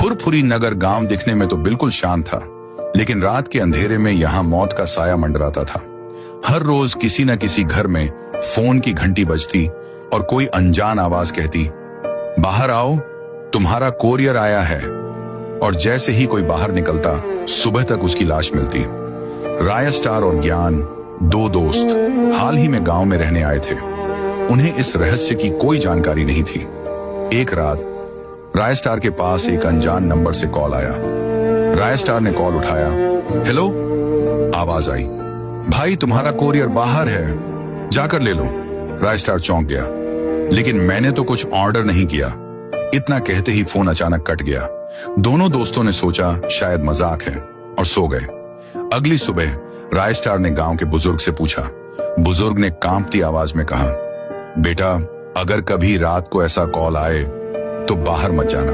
फुरफुरी नगर गांव दिखने में तो बिल्कुल शांत था, लेकिन रात के अंधेरे में यहाँ मौत का साया मंडराता था। हर रोज किसी न किसी घर में फोन की घंटी बजती और कोई अनजान आवाज कहती, बाहर आओ, तुम्हारा कोरियर आया है। और जैसे ही कोई बाहर निकलता, सुबह तक उसकी लाश मिलती। राय स्टार और ज्ञान, दो दोस्त, हाल ही में गांव में रहने आए थे। उन्हें इस रहस्य की कोई जानकारी नहीं थी। एक रात राय स्टार के पास एक अनजान नंबर से कॉल आया। राय स्टार ने कॉल उठाया। हेलो, आवाज आई, भाई तुम्हारा कोरियर बाहर है, जाकर ले लो। राय स्टार चौंक गया, लेकिन मैंने तो कुछ ऑर्डर नहीं किया। इतना कहते ही फोन अचानक कट गया। दोनों दोस्तों ने सोचा शायद मजाक है और सो गए। अगली सुबह राय स्टार ने गांव के बुजुर्ग से पूछा। बुजुर्ग ने कांपती आवाज में कहा, बेटा अगर कभी रात को ऐसा कॉल आए तो बाहर मत जाना,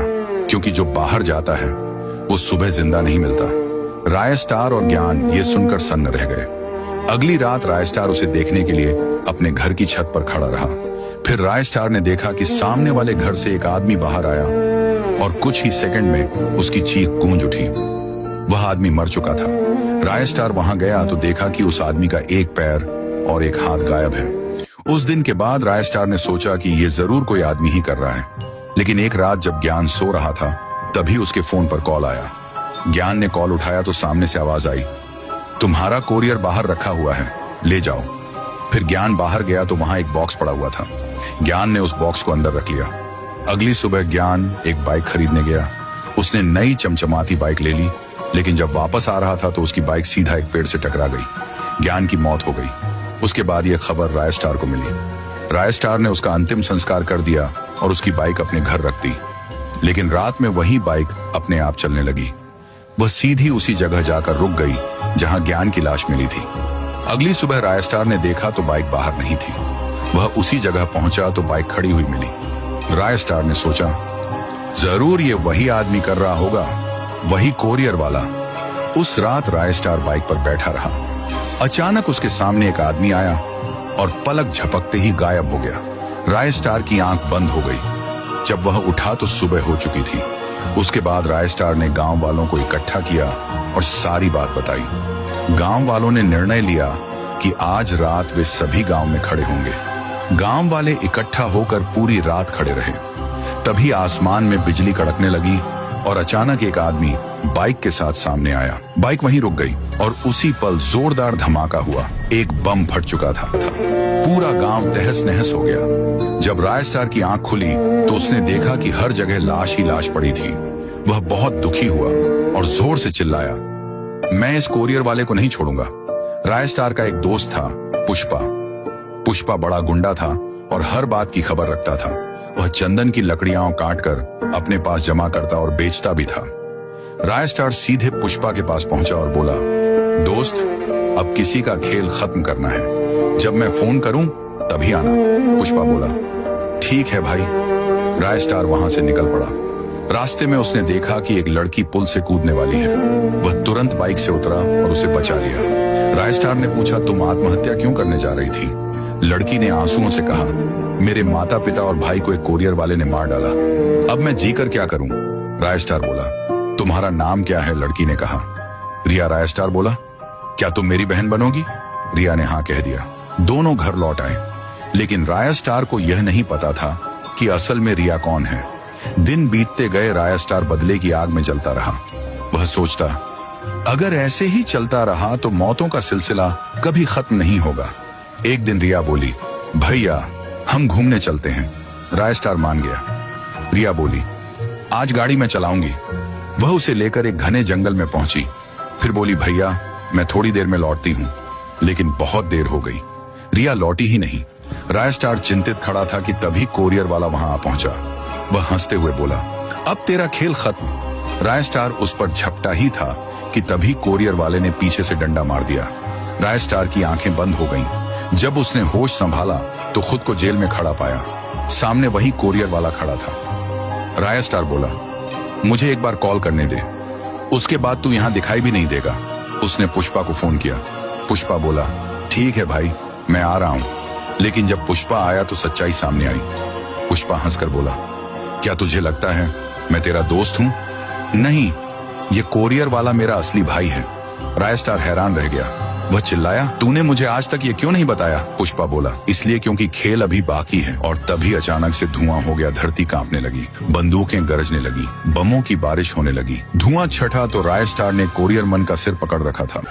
क्योंकि जो बाहर जाता है वो सुबह जिंदा नहीं मिलता। राय स्टार और ज्ञान ये सुनकर सन्न रह गए। अगली रात राय स्टार उसे देखने के लिए अपने घर की छत पर खड़ा रहा। फिर राय स्टार ने देखा कि सामने वाले घर से एक आदमी बाहर आया और कुछ ही सेकंड में उसकी चीख गूंज उठी। वह आदमी मर चुका था। राय स्टार वहां गया तो देखा कि उस आदमी का एक पैर और एक हाथ गायब है। उस दिन के बाद राय स्टार ने सोचा कि ये जरूर कोई आदमी ही कर रहा है। लेकिन एक रात जब ज्ञान सो रहा था, तभी उसके फोन पर कॉल आया। ज्ञान ने कॉल उठाया तो सामने से आवाज आई, तुम्हारा कोरियर बाहर रखा हुआ है, ले जाओ। फिर ज्ञान बाहर गया तो वहां एक बॉक्स पड़ा हुआ था। ज्ञान ने उस बॉक्स को अंदर रख लिया। अगली सुबह ज्ञान एक बाइक खरीदने गया। उसने नई चमचमाती बाइक ले ली, लेकिन जब वापस आ रहा था तो उसकी बाइक सीधा एक पेड़ से टकरा गई। ज्ञान की मौत हो गई। उसके बाद यह खबर राय स्टार को मिली। राय स्टार ने उसका अंतिम संस्कार कर दिया और उसकी बाइक अपने घर रख दी। लेकिन रात में वही बाइक अपने आप चलने लगी। वह सीधी उसी जगह जाकर रुक गई जहां ज्ञान की लाश मिली थी। अगली सुबह राय स्टार ने देखा तो बाइक बाहर नहीं थी। वह उसी जगह पहुंचा तो बाइक खड़ी हुई मिली। राय स्टार ने सोचा, जरूर ये वही आदमी कर रहा होगा, वही कोरियर वाला। उस रात राय स्टार बाइक पर बैठा रहा। अचानक उसके सामने एक आदमी आया और पलक झपकते ही गायब हो गया। राय स्टार की आंख बंद हो गई। जब वह उठा तो सुबह हो चुकी थी। उसके बाद राय स्टार ने गांव वालों को इकट्ठा किया और सारी बात बताई। गांव वालों ने निर्णय लिया कि आज रात वे सभी गांव में खड़े होंगे। गांव वाले इकट्ठा होकर पूरी रात खड़े रहे। तभी आसमान में बिजली कड़कने लगी और अचानक एक आदमी बाइक के साथ सामने आया। बाइक वहीं रुक गई और उसी पल जोरदार धमाका हुआ। एक बम फट चुका था। पूरा गांव तहस नहस हो गया। जब राय स्टार की आंख खुली तो उसने देखा कि हर जगह लाश ही लाश पड़ी थी। वह बहुत दुखी हुआ और जोर से चिल्लाया, मैं इस कोरियर वाले को नहीं छोड़ूंगा। राय स्टार का एक दोस्त था, पुष्पा। पुष्पा बड़ा गुंडा था और हर बात की खबर रखता था। वह चंदन की लकड़ियां काटकर अपने पास जमा करता और बेचता भी था। राय स्टार सीधे पुष्पा के पास पहुंचा और बोला, दोस्त, अब किसी का खेल खत्म करना है। जब मैं फोन करूं तभी आना। पुष्पा बोला, ठीक है भाई। राय स्टार वहां से निकल पड़ा। रास्ते में उसने देखा कि एक लड़की पुल से कूदने वाली है। वह तुरंत बाइक से उतरा और उसे बचा लिया। राय स्टार ने पूछा, तुम आत्महत्या क्यों करने जा रही थी? लड़की ने आंसुओं से कहा, मेरे माता पिता और भाई को एक कोरियर वाले ने मार डाला। अब मैं जीकर क्या करूं? राय स्टार बोला, तुम्हारा नाम क्या है? लड़की ने कहा। रिया। राय स्टार बोला, क्या तुम मेरी बहन बनोगी? रिया ने हाँ कह दिया। दोनों घर लौट आए, लेकिन राय स्टार को यह नहीं पता था कि असल में रिया कौन है। दिन बीतते गए, राय स्टार बदले की आग में जलता रहा। वह सोचता, अगर ऐसे ही चलता रहा तो मौतों का सिलसिला कभी खत्म नहीं होगा। एक दिन रिया बोली, भैया हम घूमने चलते हैं। राय स्टार मान गया। रिया बोली, आज गाड़ी मैं चलाऊंगी। वह उसे लेकर एक घने जंगल में पहुंची। फिर बोली, भैया मैं थोड़ी देर में लौटती हूं। लेकिन बहुत देर हो गई। रिया लौटी ही नहीं। राय स्टार चिंतित खड़ा था कि तभी कोरियर वाला वहां आ पहुंचा। वह हंसते हुए बोला, अब तेरा खेल खत्म। राय स्टार उस पर झपटा ही था कि तभी कोरियर वाले ने पीछे से डंडा मार दिया। राय स्टार की आंखें बंद हो गईं। जब उसने होश संभाला तो खुद को जेल में खड़ा पाया। सामने वही कोरियर वाला खड़ा था। राय स्टार बोला, मुझे एक बार कॉल करने दे, उसके बाद तू यहां दिखाई भी नहीं देगा। उसने पुष्पा को फोन किया। पुष्पा बोला, ठीक है भाई, मैं आ रहा हूं। लेकिन जब पुष्पा आया तो सच्चाई सामने आई। पुष्पा हंसकर बोला, क्या तुझे लगता है मैं तेरा दोस्त हूं? नहीं, ये कोरियर वाला मेरा असली भाई है। रायस्टार हैरान रह गया। वह चिल्लाया, तूने मुझे आज तक ये क्यों नहीं बताया? पुष्पा बोला, इसलिए क्योंकि खेल अभी बाकी है। और तभी अचानक से धुआं हो गया, धरती कांपने लगी, बंदूकें गरजने लगी, बमों की बारिश होने लगी। धुआं छटा तो रायस्टार ने कोरियर मन का सिर पकड़ रखा था।